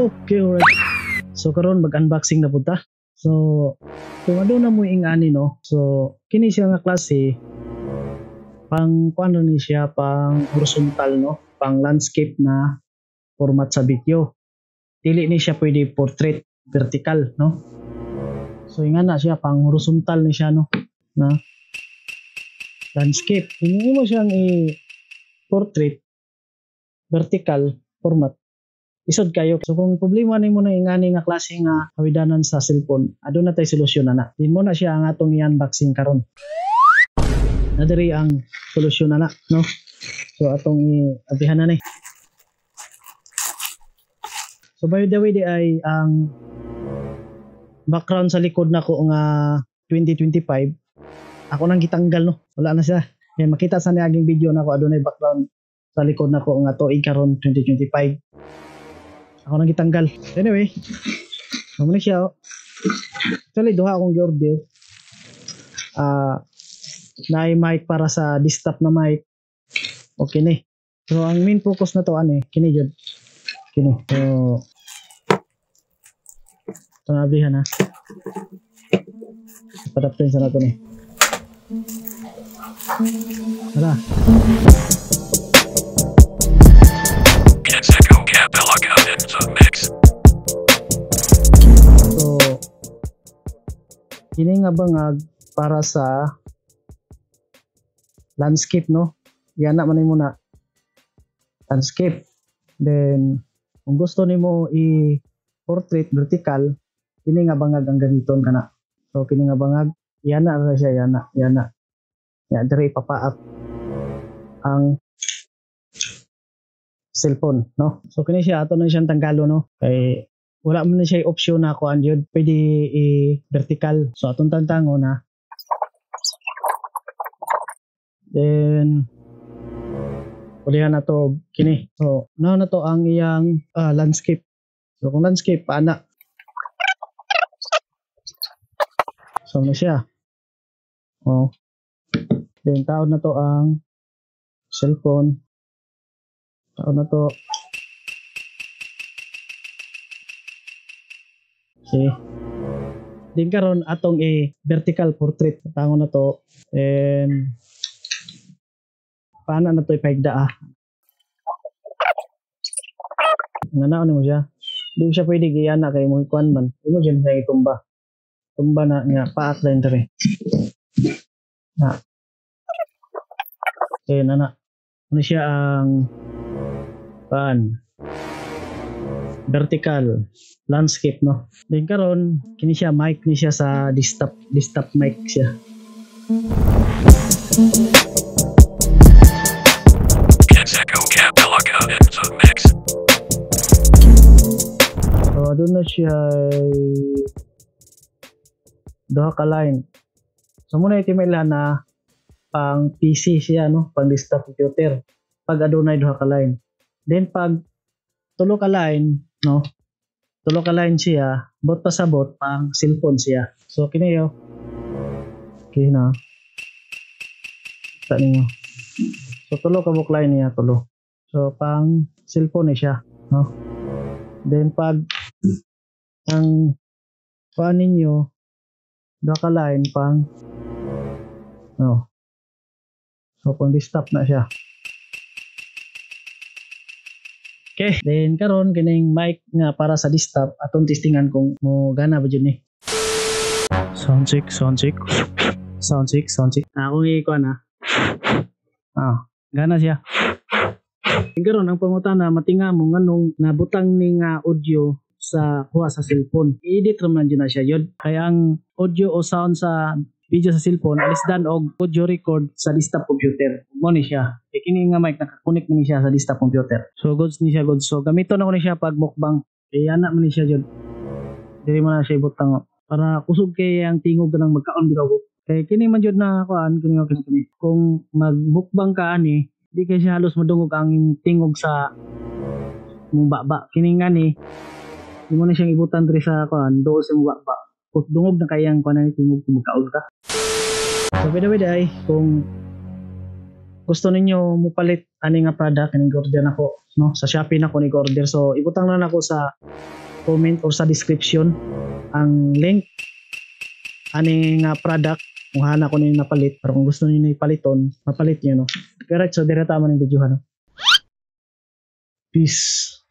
Okay, alright. So karon mag-unboxing na punta. So kung ano na mo ingani no. So kini siya nga klase pang paano ni siya pang horizontal no, pang landscape na format sa video. Dili ni siya pwede portrait vertical no. So ingana siya pang horizontal ni siya no na landscape. Hindi mo siyang i-portrait vertical format. Isod kayo. So kung problema nimo na ingani nga klase nga kawidanan sa cellphone, aduna tay solusyon na. Din mo na siya ang atong i-unboxing karon. Nadiri ang solusyon na no. So atong i-abihan na ni. So by the way di ay ang background sa likod nako nga 2025 ako nang gitanggal no. Wala na siya. Kaya makita sa niaging video nako adunay background sa likod nako nga tuig karon 2025. Ako nang gitanggal. Anyway, amo na siya. Actually, duha akong gi-order. Naay mic para sa desktop na mic. Okay ni. So, ang main focus na to, kini yun. Kini. So, tanabihan ha. Padapin sa nato ni. Hala. So, kini nga bangag para sa landscape no. Yan na man muna landscape. Then kung gusto nimo i-portrait vertical, kini nga bangag ang gamiton kana. So kini nga bangag, yan na siya, yan na. Ya dire ipapaap ang cellphone no. So kini siya ato na siyang tanggalo no. Kay wala man na siya option na kuan jud pwede i-vertical. So atong tantango na. Then ulihan na to kini. So now na to ang iyang landscape. So kung landscape paana. So na siya. Oh. Then taon na to ang cellphone. Taon na to. Okay. Din karon atong vertical portrait tango na to. And paano na to ipaigda Nganaon mo siya. Di siya pwede giyana kay mo kuan man. Imo diyan sa itumba. Tumba na niya paak din dire. Na. Okay na. Ano siya ang vertical landscape no. Then karon kini siya mic ni siya sa desktop mic siya. So adun na siya duha ka line. So muna itimela na pang PC siya no, pang desktop computer. Pag adunay duha ka line. Then pag tulo ka line no, tulo ka line siya, bot pa sa bot pang cellphone siya. So kini yo. Okay na. Sa ninyo. So tulo ka buk line niya, tulo. So pang cellphone ni siya, no. Then pag ang paan ninyo duha ka line pang no. So pang desktop na siya. Okay, then karon kining mic nga para sa desktop atong testingan kung mo gana ba jud ni. Sound check. Ako ikuha na. Gana siya. Karon ang pangutana matinga mo nganong nabutang ning audio sa kuha sa cellphone. I-edit ra man na siya yun. Kaya ang audio o sound sa video sa cellphone alisdan og audio record sa desktop computer. Mo ni siya. Kini nga mic naka-connect man ni siya sa desktop computer. So goods ni siya goods. So gamiton ako ni siya pag mukbang. Kaya ana man ni siya jud. Dili man na siya ibutang para kusog kay ang tingog nang magkaon bitaw ko. Kay kini man jud na kuan kini. Kung magmukbang ka ani, di kay siya halos madungog ang tingog sa mong baba. Kini nga ni di mo na siyang ibutan diri sa kuan dool sa mong baba. Kung dungog na kayang kuan ni tingog magkaon ka. So by the way kung gusto ninyo mupalit ani nga product kaning order nako no sa Shopee nako ni order, so ibutang na nako sa comment or sa description ang link ani nga product kung hana ko ninyo napalit, pero kung gusto niyo ipaliton mapalit niyo no. Pero so dire ta man ang video no. Peace.